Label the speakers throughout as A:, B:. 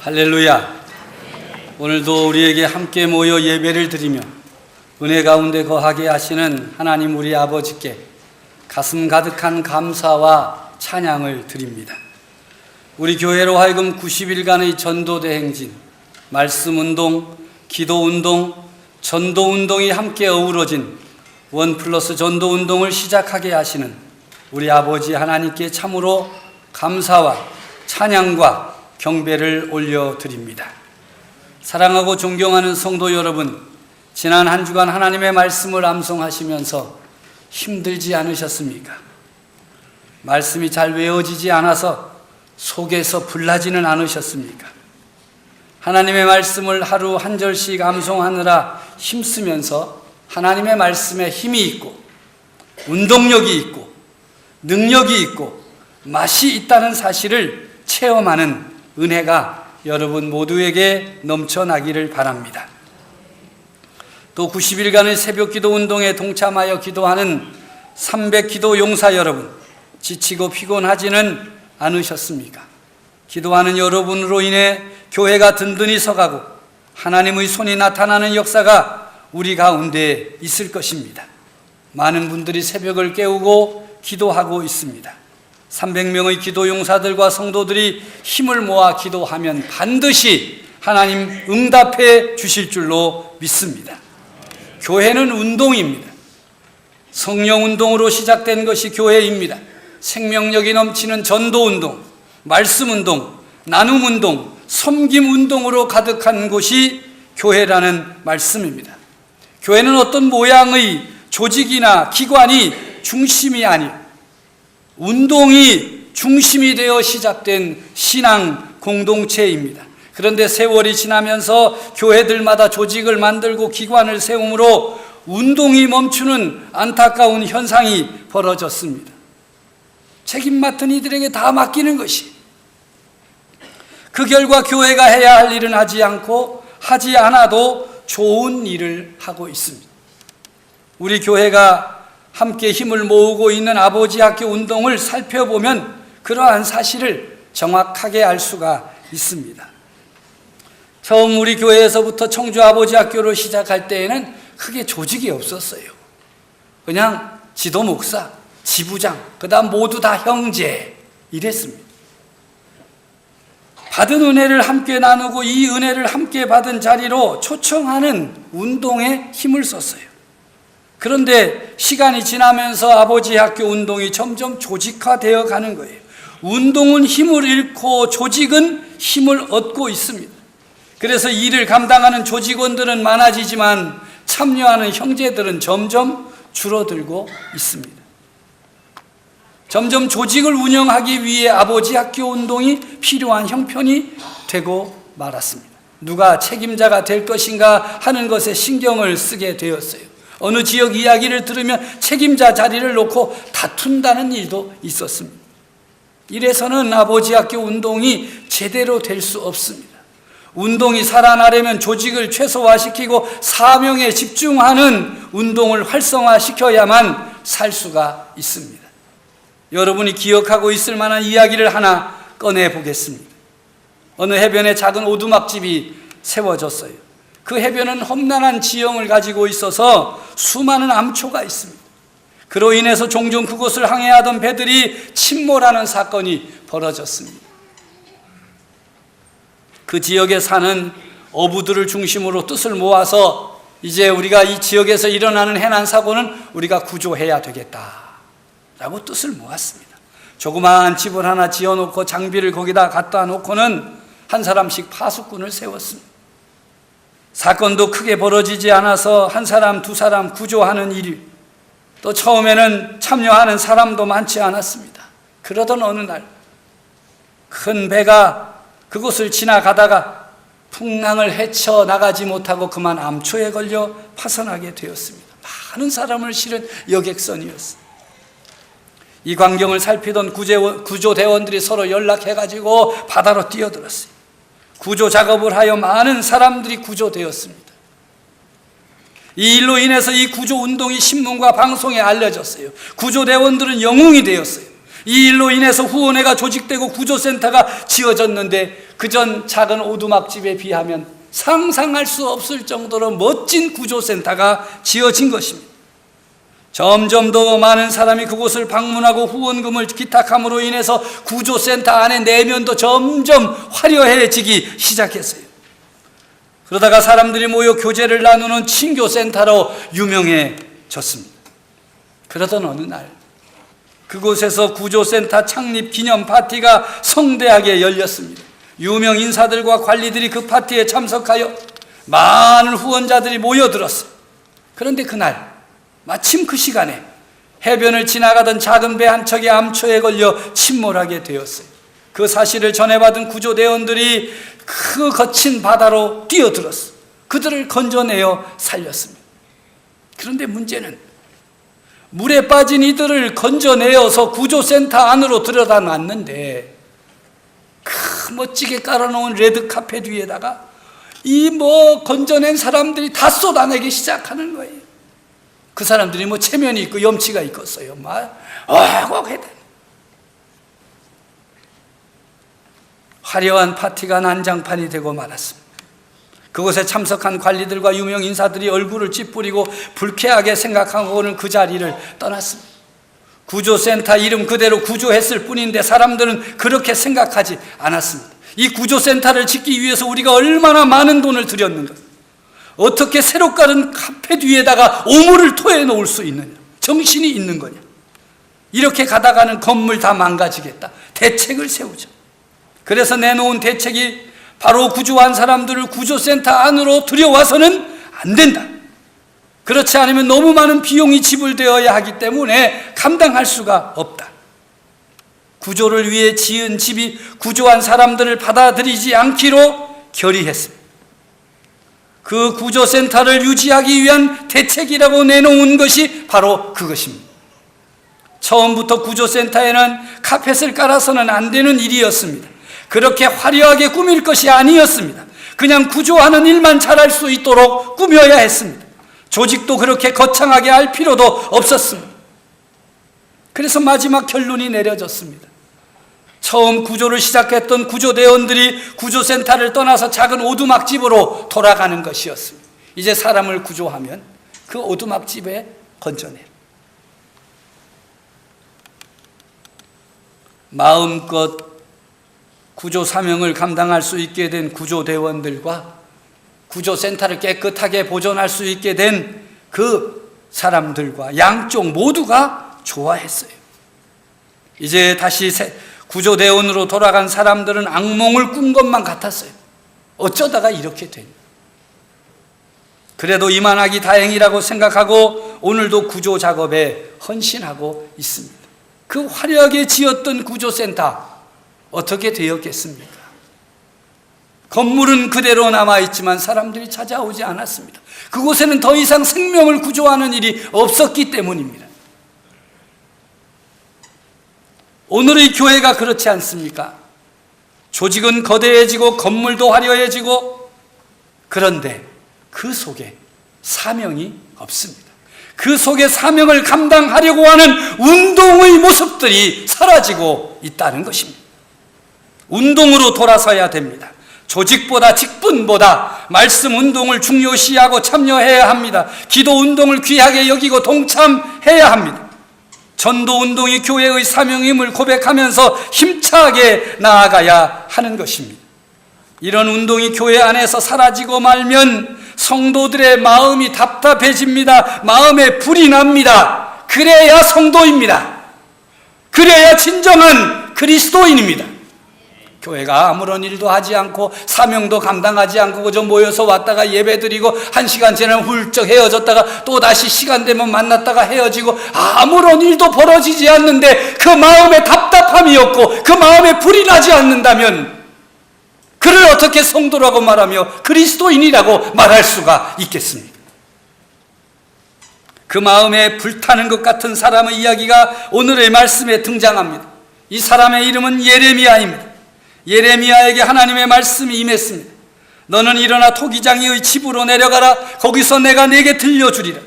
A: 할렐루야. 오늘도 우리에게 함께 모여 예배를 드리며 은혜 가운데 거하게 하시는 하나님 우리 아버지께 가슴 가득한 감사와 찬양을 드립니다. 우리 교회로 하여금 90일간의 전도대행진, 말씀운동, 기도운동, 전도운동이 함께 어우러진 1+ 전도운동을 시작하게 하시는 우리 아버지 하나님께 참으로 감사와 찬양과 경배를 올려드립니다. 사랑하고 존경하는 성도 여러분, 지난 한 주간 하나님의 말씀을 암송하시면서 힘들지 않으셨습니까? 말씀이 잘 외워지지 않아서 속에서 불나지는 않으셨습니까? 하나님의 말씀을 하루 한 절씩 암송하느라 힘쓰면서 하나님의 말씀에 힘이 있고 운동력이 있고 능력이 있고 맛이 있다는 사실을 체험하는 은혜가 여러분 모두에게 넘쳐나기를 바랍니다. 또 90일간의 새벽기도 운동에 동참하여 기도하는 300기도 용사 여러분, 지치고 피곤하지는 않으셨습니까? 기도하는 여러분으로 인해 교회가 든든히 서가고 하나님의 손이 나타나는 역사가 우리 가운데 있을 것입니다. 많은 분들이 새벽을 깨우고 기도하고 있습니다. 300명의 기도 용사들과 성도들이 힘을 모아 기도하면 반드시 하나님 응답해 주실 줄로 믿습니다. 교회는 운동입니다. 성령 운동으로 시작된 것이 교회입니다. 생명력이 넘치는 전도 운동, 말씀 운동, 나눔 운동, 섬김 운동으로 가득한 곳이 교회라는 말씀입니다. 교회는 어떤 모양의 조직이나 기관이 중심이 아니에요. 운동이 중심이 되어 시작된 신앙 공동체입니다. 그런데 세월이 지나면서 교회들마다 조직을 만들고 기관을 세우므로 운동이 멈추는 안타까운 현상이 벌어졌습니다. 책임 맡은 이들에게 다 맡기는 것이, 그 결과 교회가 해야 할 일은 하지 않고 하지 않아도 좋은 일을 하고 있습니다. 우리 교회가 함께 힘을 모으고 있는 아버지 학교 운동을 살펴보면 그러한 사실을 정확하게 알 수가 있습니다. 처음 우리 교회에서부터 청주 아버지 학교로 시작할 때에는 크게 조직이 없었어요. 그냥 지도 목사, 지부장, 그 다음 모두 다 형제, 이랬습니다. 받은 은혜를 함께 나누고 이 은혜를 함께 받은 자리로 초청하는 운동에 힘을 썼어요. 그런데 시간이 지나면서 아버지 학교 운동이 점점 조직화되어 가는 거예요. 운동은 힘을 잃고 조직은 힘을 얻고 있습니다. 그래서 일을 감당하는 조직원들은 많아지지만 참여하는 형제들은 점점 줄어들고 있습니다. 점점 조직을 운영하기 위해 아버지 학교 운동이 필요한 형편이 되고 말았습니다. 누가 책임자가 될 것인가 하는 것에 신경을 쓰게 되었어요. 어느 지역 이야기를 들으면 책임자 자리를 놓고 다툰다는 일도 있었습니다. 이래서는 아버지 학교 운동이 제대로 될 수 없습니다. 운동이 살아나려면 조직을 최소화시키고 사명에 집중하는 운동을 활성화시켜야만 살 수가 있습니다. 여러분이 기억하고 있을 만한 이야기를 하나 꺼내보겠습니다. 어느 해변에 작은 오두막집이 세워졌어요. 그 해변은 험난한 지형을 가지고 있어서 수많은 암초가 있습니다. 그로 인해서 종종 그곳을 항해하던 배들이 침몰하는 사건이 벌어졌습니다. 그 지역에 사는 어부들을 중심으로 뜻을 모아서 이제 우리가 이 지역에서 일어나는 해난 사고는 우리가 구조해야 되겠다라고 뜻을 모았습니다. 조그마한 집을 하나 지어놓고 장비를 거기다 갖다 놓고는 한 사람씩 파수꾼을 세웠습니다. 사건도 크게 벌어지지 않아서 한 사람, 두 사람 구조하는 일이, 또 처음에는 참여하는 사람도 많지 않았습니다. 그러던 어느 날 큰 배가 그곳을 지나가다가 풍랑을 헤쳐나가지 못하고 그만 암초에 걸려 파손하게 되었습니다. 많은 사람을 실은 여객선이었습니다. 이 광경을 살피던 구조대원들이 서로 연락해가지고 바다로 뛰어들었어요. 구조 작업을 하여 많은 사람들이 구조되었습니다. 이 일로 인해서 이 구조 운동이 신문과 방송에 알려졌어요. 구조대원들은 영웅이 되었어요. 이 일로 인해서 후원회가 조직되고 구조센터가 지어졌는데 그전 작은 오두막집에 비하면 상상할 수 없을 정도로 멋진 구조센터가 지어진 것입니다. 점점 더 많은 사람이 그곳을 방문하고 후원금을 기탁함으로 인해서 구조센터 안의 내면도 점점 화려해지기 시작했어요. 그러다가 사람들이 모여 교제를 나누는 친교센터로 유명해졌습니다. 그러던 어느 날 그곳에서 구조센터 창립 기념 파티가 성대하게 열렸습니다. 유명 인사들과 관리들이 그 파티에 참석하여 많은 후원자들이 모여들었어요. 그런데 그날 마침 그 시간에 해변을 지나가던 작은 배 한 척이 암초에 걸려 침몰하게 되었어요. 그 사실을 전해받은 구조대원들이 그 거친 바다로 뛰어들었어요. 그들을 건져내어 살렸습니다. 그런데 문제는 물에 빠진 이들을 건져내어서 구조센터 안으로 들여다 놨는데 그 멋지게 깔아놓은 레드카펫 위에다가 이 건져낸 사람들이 다 쏟아내기 시작하는 거예요. 그 사람들이 체면이 있고 염치가 있겠어요. 화려한 파티가 난장판이 되고 말았습니다. 그곳에 참석한 관리들과 유명 인사들이 얼굴을 찌푸리고 불쾌하게 생각하고는 그 자리를 떠났습니다. 구조센터 이름 그대로 구조했을 뿐인데 사람들은 그렇게 생각하지 않았습니다. 이 구조센터를 짓기 위해서 우리가 얼마나 많은 돈을 들였는가, 어떻게 새로 깔은 카펫 위에다가 오물을 토해 놓을 수 있느냐, 정신이 있는 거냐, 이렇게 가다가는 건물 다 망가지겠다, 대책을 세우자. 그래서 내놓은 대책이 바로 구조한 사람들을 구조센터 안으로 들여와서는 안 된다. 그렇지 않으면 너무 많은 비용이 지불되어야 하기 때문에 감당할 수가 없다. 구조를 위해 지은 집이 구조한 사람들을 받아들이지 않기로 결의했습니다. 그 구조센터를 유지하기 위한 대책이라고 내놓은 것이 바로 그것입니다. 처음부터 구조센터에는 카펫을 깔아서는 안 되는 일이었습니다. 그렇게 화려하게 꾸밀 것이 아니었습니다. 그냥 구조하는 일만 잘할 수 있도록 꾸며야 했습니다. 조직도 그렇게 거창하게 할 필요도 없었습니다. 그래서 마지막 결론이 내려졌습니다. 처음 구조를 시작했던 구조대원들이 구조센터를 떠나서 작은 오두막집으로 돌아가는 것이었습니다. 이제 사람을 구조하면 그 오두막집에 건져내라. 마음껏 구조 사명을 감당할 수 있게 된 구조대원들과 구조센터를 깨끗하게 보존할 수 있게 된 그 사람들과 양쪽 모두가 좋아했어요. 이제 다시 구조대원으로 돌아간 사람들은 악몽을 꾼 것만 같았어요. 어쩌다가 이렇게 됐냐. 그래도 이만하기 다행이라고 생각하고 오늘도 구조 작업에 헌신하고 있습니다. 그 화려하게 지었던 구조센터 어떻게 되었겠습니까? 건물은 그대로 남아있지만 사람들이 찾아오지 않았습니다. 그곳에는 더 이상 생명을 구조하는 일이 없었기 때문입니다. 오늘의 교회가 그렇지 않습니까? 조직은 거대해지고 건물도 화려해지고, 그런데 그 속에 사명이 없습니다. 그 속에 사명을 감당하려고 하는 운동의 모습들이 사라지고 있다는 것입니다. 운동으로 돌아서야 됩니다. 조직보다 직분보다 말씀 운동을 중요시하고 참여해야 합니다. 기도 운동을 귀하게 여기고 동참해야 합니다. 전도 운동이 교회의 사명임을 고백하면서 힘차게 나아가야 하는 것입니다. 이런 운동이 교회 안에서 사라지고 말면 성도들의 마음이 답답해집니다. 마음에 불이 납니다. 그래야 성도입니다. 그래야 진정한 그리스도인입니다. 교회가 아무런 일도 하지 않고 사명도 감당하지 않고 그저 모여서 왔다가 예배드리고 1시간 지나면 훌쩍 헤어졌다가 또 다시 시간 되면 만났다가 헤어지고 아무런 일도 벌어지지 않는데 그 마음에 답답함이 없고 그 마음에 불이 나지 않는다면 그를 어떻게 성도라고 말하며 그리스도인이라고 말할 수가 있겠습니까? 그 마음에 불타는 것 같은 사람의 이야기가 오늘의 말씀에 등장합니다. 이 사람의 이름은 예레미야입니다. 예레미야에게 하나님의 말씀이 임했습니다. 너는 일어나 토기장이의 집으로 내려가라. 거기서 내가 네게 들려주리라.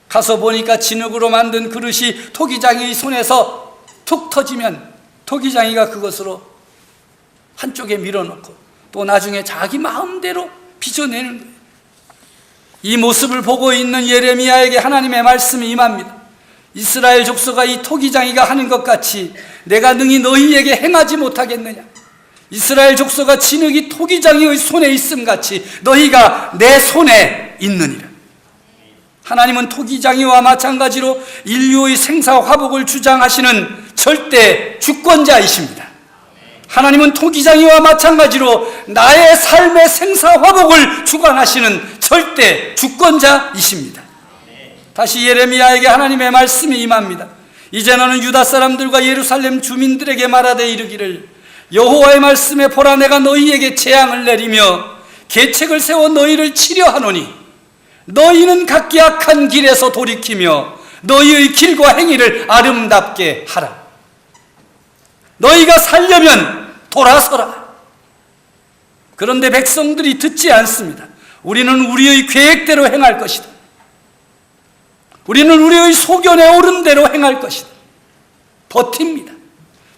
A: 가서 보니까 진흙으로 만든 그릇이 토기장이의 손에서 툭 터지면 토기장이가 그것으로 한쪽에 밀어넣고 또 나중에 자기 마음대로 빚어내는 거예요. 이 모습을 보고 있는 예레미야에게 하나님의 말씀이 임합니다. 이스라엘 족속아, 이 토기장이가 하는 것 같이 내가 능히 너희에게 행하지 못하겠느냐? 이스라엘 족속아, 진흙이 토기장이의 손에 있음 같이 너희가 내 손에 있느니라. 하나님은 토기장이와 마찬가지로 인류의 생사 화복을 주장하시는 절대 주권자이십니다. 하나님은 토기장이와 마찬가지로 나의 삶의 생사 화복을 주관하시는 절대 주권자이십니다. 다시 예레미야에게 하나님의 말씀이 임합니다. 이제 너는 유다 사람들과 예루살렘 주민들에게 말하되 이르기를 여호와의 말씀에 보라, 내가 너희에게 재앙을 내리며 계책을 세워 너희를 치려하노니 너희는 각기 악한 길에서 돌이키며 너희의 길과 행위를 아름답게 하라. 너희가 살려면 돌아서라. 그런데 백성들이 듣지 않습니다. 우리는 우리의 계획대로 행할 것이다. 우리는 우리의 소견에 오른 대로 행할 것이다. 버팁니다.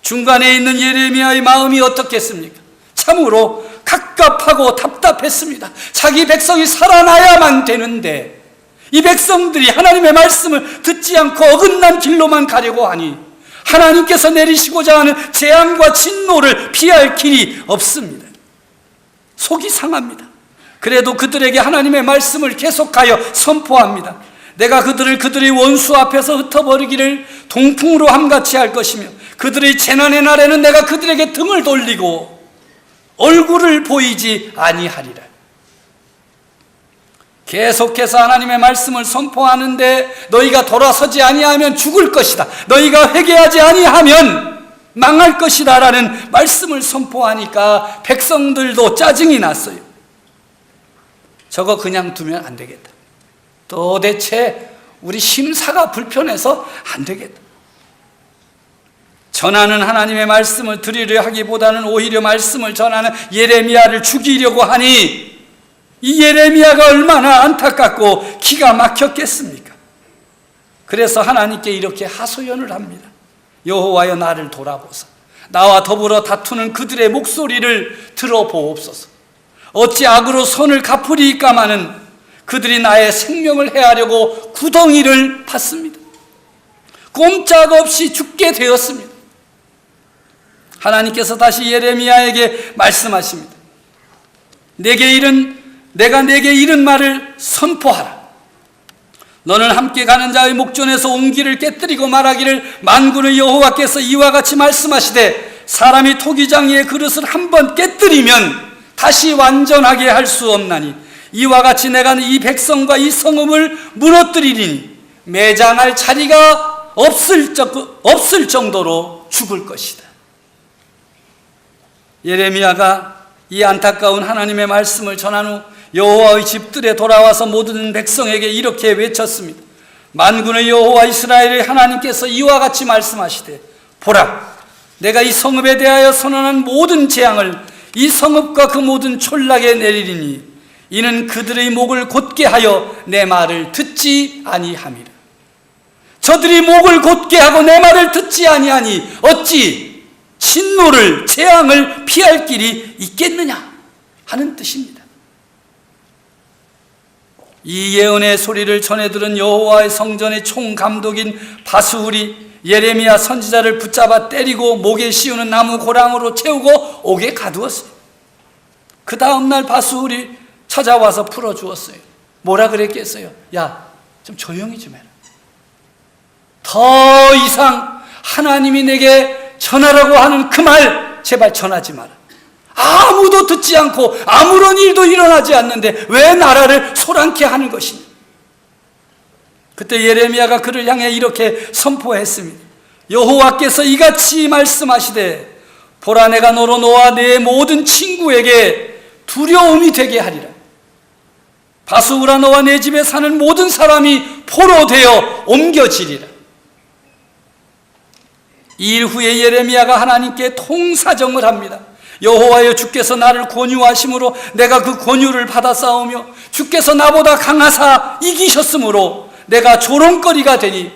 A: 중간에 있는 예레미야의 마음이 어떻겠습니까? 참으로 갑갑하고 답답했습니다. 자기 백성이 살아나야만 되는데 이 백성들이 하나님의 말씀을 듣지 않고 어긋난 길로만 가려고 하니 하나님께서 내리시고자 하는 재앙과 진노를 피할 길이 없습니다. 속이 상합니다. 그래도 그들에게 하나님의 말씀을 계속하여 선포합니다. 내가 그들의 원수 앞에서 흩어버리기를 동풍으로 함같이 할 것이며 그들의 재난의 날에는 내가 그들에게 등을 돌리고 얼굴을 보이지 아니하리라. 계속해서 하나님의 말씀을 선포하는데 너희가 돌아서지 아니하면 죽을 것이다, 너희가 회개하지 아니하면 망할 것이다 라는 말씀을 선포하니까 백성들도 짜증이 났어요. 저거 그냥 두면 안 되겠다. 도대체 우리 심사가 불편해서 안 되겠다. 전하는 하나님의 말씀을 들으려 하기보다는 오히려 말씀을 전하는 예레미야를 죽이려고 하니 이 예레미야가 얼마나 안타깝고 기가 막혔겠습니까? 그래서 하나님께 이렇게 하소연을 합니다. 여호와여, 나를 돌아보사. 나와 더불어 다투는 그들의 목소리를 들어보옵소서. 어찌 악으로 손을 갚으리이까마는 그들이 나의 생명을 해하려고 구덩이를 팠습니다. 꼼짝없이 죽게 되었습니다. 하나님께서 다시 예레미야에게 말씀하십니다. 내가 내게 이른 말을 선포하라. 너는 함께 가는 자의 목전에서 옹기를 깨뜨리고 말하기를 만군의 여호와께서 이와 같이 말씀하시되 사람이 토기장이의 그릇을 한번 깨뜨리면 다시 완전하게 할 수 없나니 이와 같이 내가 이 백성과 이 성읍을 무너뜨리리니 매장할 자리가 없을 정도로 죽을 것이다. 예레미야가 이 안타까운 하나님의 말씀을 전한 후 여호와의 집들에 돌아와서 모든 백성에게 이렇게 외쳤습니다. 만군의 여호와 이스라엘의 하나님께서 이와 같이 말씀하시되 보라, 내가 이 성읍에 대하여 선언한 모든 재앙을 이 성읍과 그 모든 촌락에 내리리니 이는 그들의 목을 곧게 하여 내 말을 듣지 아니함이라. 저들이 목을 곧게 하고 내 말을 듣지 아니하니 어찌 진노를, 재앙을 피할 길이 있겠느냐 하는 뜻입니다. 이 예언의 소리를 전해 들은 여호와의 성전의 총감독인 바스훌이 예레미야 선지자를 붙잡아 때리고 목에 씌우는 나무 고랑으로 채우고 옥에 가두었어요. 그 다음날 바스훌이 찾아와서 풀어주었어요. 뭐라 그랬겠어요? 야, 좀 조용히 좀 해라. 더 이상 하나님이 내게 전하라고 하는 그 말 제발 전하지 마라. 아무도 듣지 않고 아무런 일도 일어나지 않는데 왜 나라를 소란케 하는 것이냐. 그때 예레미야가 그를 향해 이렇게 선포했습니다. 여호와께서 이같이 말씀하시되 보라, 내가 너로 너와 내 모든 친구에게 두려움이 되게 하리라. 바스후라, 너와 내 집에 사는 모든 사람이 포로 되어 옮겨지리라. 이 일 후에 예레미야가 하나님께 통사정을 합니다. 여호와여, 주께서 나를 권유하심으로 내가 그 권유를 받아 싸우며 주께서 나보다 강하사 이기셨으므로 내가 조롱거리가 되니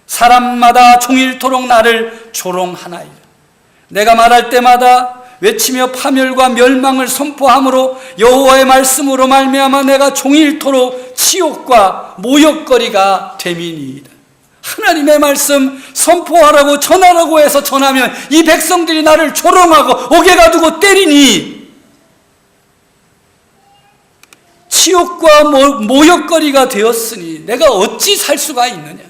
A: 사람마다 종일토록 나를 조롱하나이다. 내가 말할 때마다 외치며 파멸과 멸망을 선포함으로 여호와의 말씀으로 말미암아 내가 종일토록 치욕과 모욕거리가 됨이니이다. 하나님의 말씀 선포하라고 전하라고 해서 전하면 이 백성들이 나를 조롱하고 옥에 두고 때리니 치욕과 모욕거리가 되었으니 내가 어찌 살 수가 있느냐.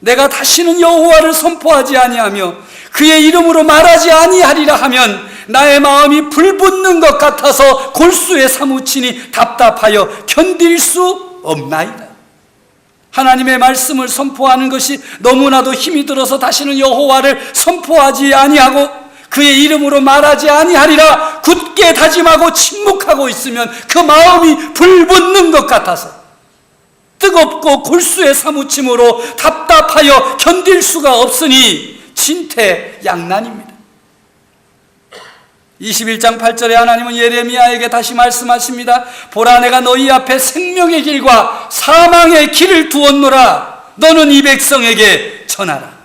A: 내가 다시는 여호와를 선포하지 아니하며 그의 이름으로 말하지 아니하리라 하면 나의 마음이 불붙는 것 같아서 골수에 사무치니 답답하여 견딜 수 없나이다. 하나님의 말씀을 선포하는 것이 너무나도 힘이 들어서 다시는 여호와를 선포하지 아니하고 그의 이름으로 말하지 아니하리라 굳게 다짐하고 침묵하고 있으면 그 마음이 불붙는 것 같아서 뜨겁고 골수에 사무침으로 답답하여 견딜 수가 없으니 진퇴양난입니다. 21장 8절에 하나님은 예레미야에게 다시 말씀하십니다. 보라, 내가 너희 앞에 생명의 길과 사망의 길을 두었노라. 너는 이 백성에게 전하라.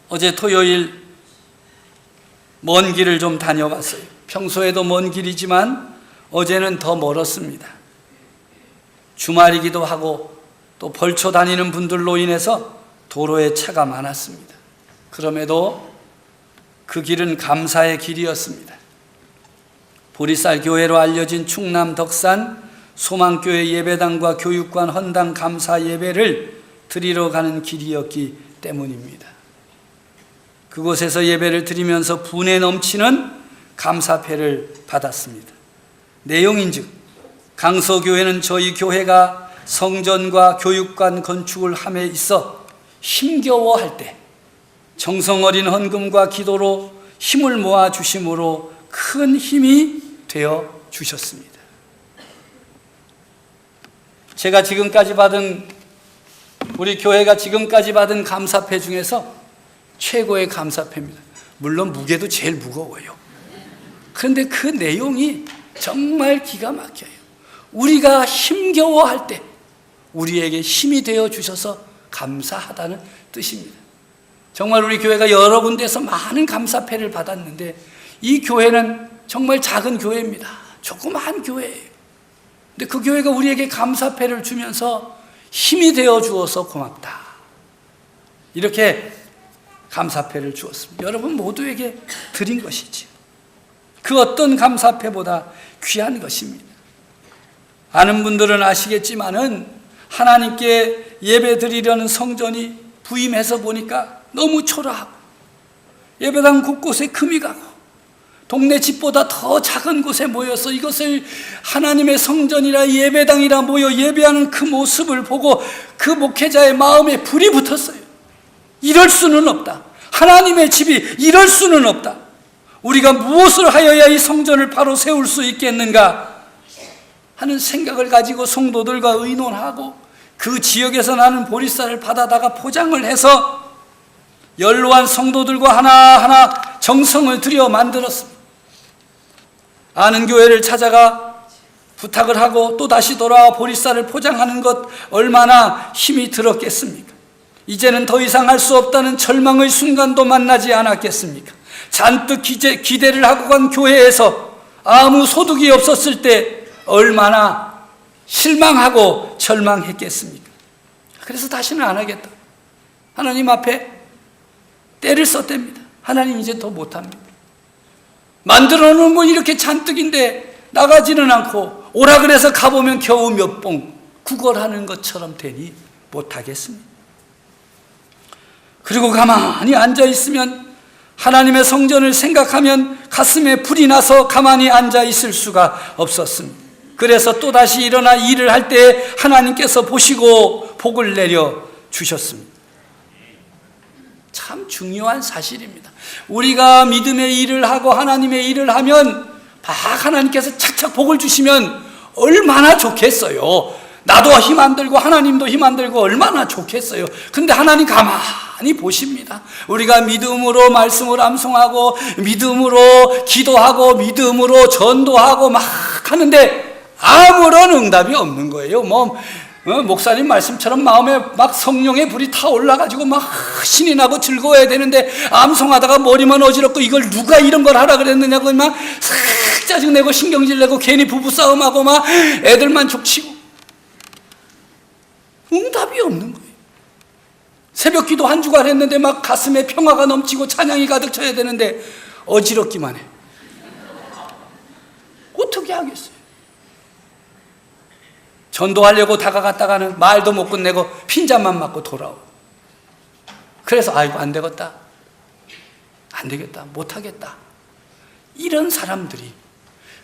A: 어제 토요일 먼 길을 좀 다녀봤어요. 평소에도 먼 길이지만 어제는 더 멀었습니다. 주말이기도 하고 또 벌초 다니는 분들로 인해서 도로에 차가 많았습니다. 그럼에도 그 길은 감사의 길이었습니다. 보리쌀 교회로 알려진 충남 덕산 소망교회 예배당과 교육관 헌당 감사 예배를 드리러 가는 길이었기 때문입니다. 그곳에서 예배를 드리면서 분에 넘치는 감사패를 받았습니다. 내용인즉 강서교회는 저희 교회가 성전과 교육관 건축을 함에 있어 힘겨워할 때 정성 어린 헌금과 기도로 힘을 모아 주심으로 큰 힘이 되어 주셨습니다. 제가 지금까지 받은, 우리 교회가 지금까지 받은 감사패 중에서 최고의 감사패입니다. 물론 무게도 제일 무거워요. 그런데 그 내용이 정말 기가 막혀요. 우리가 힘겨워할 때 우리에게 힘이 되어 주셔서 감사하다는 뜻입니다. 정말 우리 교회가 여러 군데에서 많은 감사패를 받았는데 이 교회는 정말 작은 교회입니다. 조그마한 교회예요. 근데 그 교회가 우리에게 감사패를 주면서 힘이 되어 주어서 고맙다. 이렇게 감사패를 주었습니다. 여러분 모두에게 드린 것이지. 그 어떤 감사패보다 귀한 것입니다. 아는 분들은 아시겠지만은 하나님께 예배 드리려는 성전이 부임해서 보니까 너무 초라하고 예배당 곳곳에 금이 가고 동네 집보다 더 작은 곳에 모여서 이것을 하나님의 성전이라 예배당이라 모여 예배하는 그 모습을 보고 그 목회자의 마음에 불이 붙었어요. 이럴 수는 없다. 하나님의 집이 이럴 수는 없다. 우리가 무엇을 하여야 이 성전을 바로 세울 수 있겠는가 하는 생각을 가지고 성도들과 의논하고 그 지역에서 나는 보리쌀을 받아다가 포장을 해서 연로한 성도들과 하나하나 정성을 들여 만들었습니다. 아는 교회를 찾아가 부탁을 하고 또 다시 돌아와 보리쌀을 포장하는 것 얼마나 힘이 들었겠습니까? 이제는 더 이상 할 수 없다는 절망의 순간도 만나지 않았겠습니까? 잔뜩 기대를 하고 간 교회에서 아무 소득이 없었을 때 얼마나 실망하고 절망했겠습니까? 그래서 다시는 안 하겠다. 하나님 앞에 때를 썼답니다. 하나님 이제 더 못합니다. 만들어 놓은 건 이렇게 잔뜩인데 나가지는 않고 오라 그래서 가보면 겨우 몇 봉 구걸하는 것처럼 되니 못하겠습니다. 그리고 가만히 앉아있으면 하나님의 성전을 생각하면 가슴에 불이 나서 가만히 앉아있을 수가 없었습니다. 그래서 또다시 일어나 일을 할 때 하나님께서 보시고 복을 내려 주셨습니다. 참 중요한 사실입니다. 우리가 믿음의 일을 하고 하나님의 일을 하면 막 하나님께서 착착 복을 주시면 얼마나 좋겠어요. 나도 힘 안 들고 하나님도 힘 안 들고 얼마나 좋겠어요. 근데 하나님 가만히 보십니다. 우리가 믿음으로 말씀을 암송하고 믿음으로 기도하고 믿음으로 전도하고 막 하는데 아무런 응답이 없는 거예요. 목사님 말씀처럼 마음에 막 성령의 불이 타올라가지고 막 신이 나고 즐거워야 되는데 암송하다가 머리만 어지럽고 이걸 누가 이런 걸 하라 그랬느냐고 막 싹 짜증내고 신경질 내고 괜히 부부싸움하고 막 애들만 족치고 응답이 없는 거예요. 새벽 기도 한 주간 했는데 막 가슴에 평화가 넘치고 찬양이 가득 쳐야 되는데 어지럽기만 해. 어떻게 하겠어요? 전도하려고 다가갔다가는 말도 못 끝내고 핀잔만 맞고 돌아오고. 그래서 아이고 안 되겠다. 안 되겠다. 못하겠다. 이런 사람들이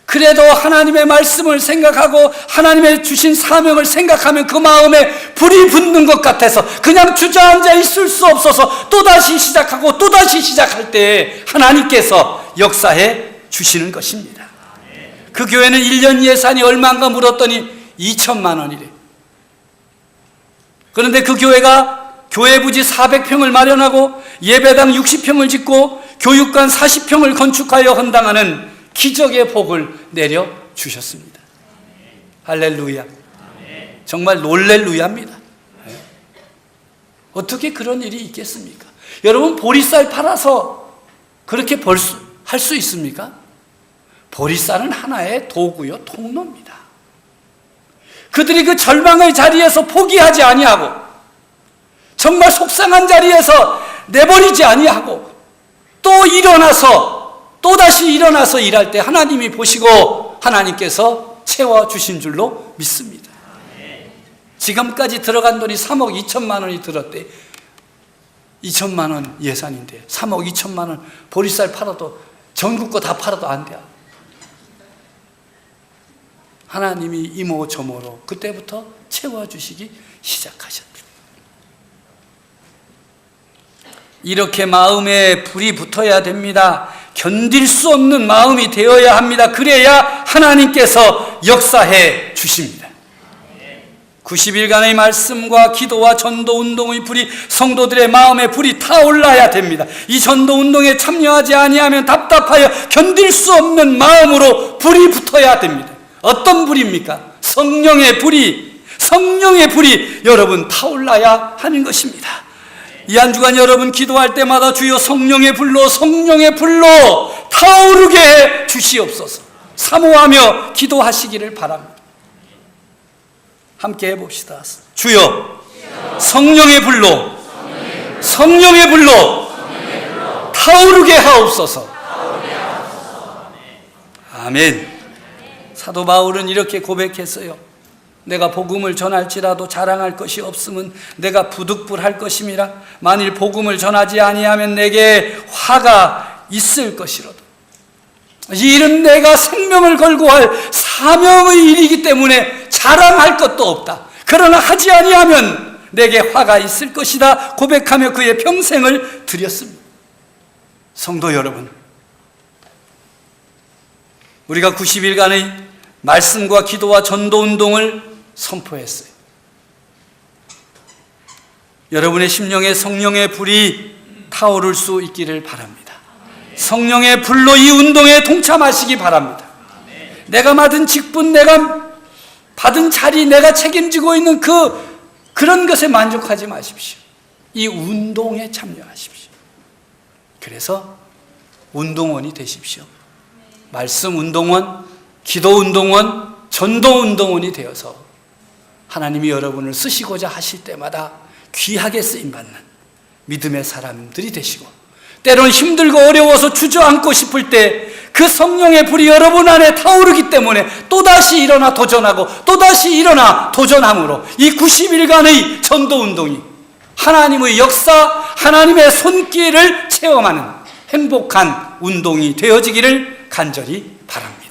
A: 그래도 하나님의 말씀을 생각하고 하나님의 주신 사명을 생각하면 그 마음에 불이 붙는 것 같아서 그냥 주저앉아 있을 수 없어서 또다시 시작하고 또다시 시작할 때 하나님께서 역사해 주시는 것입니다. 그 교회는 1년 예산이 얼마인가 물었더니 2천만 원이래. 그런데 그 교회가 교회 부지 400평을 마련하고 예배당 60평을 짓고 교육관 40평을 건축하여 헌당하는 기적의 복을 내려주셨습니다. 할렐루야. 정말 놀렐루야입니다. 어떻게 그런 일이 있겠습니까? 여러분 보리쌀 팔아서 그렇게 할 수 있습니까? 보리쌀은 하나의 도구요, 통로입니다. 그들이 그 절망의 자리에서 포기하지 아니하고 정말 속상한 자리에서 내버리지 아니하고 또 또다시 일어나서 일할 때 하나님이 보시고 하나님께서 채워주신 줄로 믿습니다. 지금까지 들어간 돈이 3억 2천만 원이 들었대. 2천만 원 예산인데 3억 2천만 원 보리쌀 팔아도 전국 거 다 팔아도 안 돼요. 하나님이 이모저모로 그때부터 채워주시기 시작하셨다. 이렇게 마음에 불이 붙어야 됩니다. 견딜 수 없는 마음이 되어야 합니다. 그래야 하나님께서 역사해 주십니다. 90일간의 말씀과 기도와 전도운동의 불이 성도들의 마음에 불이 타올라야 됩니다. 이 전도운동에 참여하지 아니하면 답답하여 견딜 수 없는 마음으로 불이 붙어야 됩니다. 어떤 불입니까? 성령의 불이 여러분 타올라야 하는 것입니다. 이 한 주간 여러분 기도할 때마다 주여 성령의 불로 타오르게 해 주시옵소서. 사모하며 기도하시기를 바랍니다. 함께 해봅시다. 주여 성령의 불로 타오르게 하옵소서. 아멘. 사도 바울은 이렇게 고백했어요. 내가 복음을 전할지라도 자랑할 것이 없으면 내가 부득불할 것임이라. 만일 복음을 전하지 아니하면 내게 화가 있을 것이로다. 이 일은 내가 생명을 걸고 할 사명의 일이기 때문에 자랑할 것도 없다. 그러나 하지 아니하면 내게 화가 있을 것이다 고백하며 그의 평생을 드렸습니다. 성도 여러분, 우리가 90일간의 말씀과 기도와 전도운동을 선포했어요. 여러분의 심령에 성령의 불이 타오를 수 있기를 바랍니다. 성령의 불로 이 운동에 동참하시기 바랍니다. 내가 맡은 직분, 내가 받은 자리, 내가 책임지고 있는 그런 것에 만족하지 마십시오. 이 운동에 참여하십시오. 그래서 운동원이 되십시오. 말씀 운동원, 기도 운동원, 전도 운동원이 되어서 하나님이 여러분을 쓰시고자 하실 때마다 귀하게 쓰임받는 믿음의 사람들이 되시고, 때로는 힘들고 어려워서 주저앉고 싶을 때 그 성령의 불이 여러분 안에 타오르기 때문에 또다시 일어나 도전하고 또다시 일어나 도전함으로 이 90일간의 전도운동이 하나님의 역사, 하나님의 손길을 체험하는 행복한 운동이 되어지기를 간절히 바랍니다.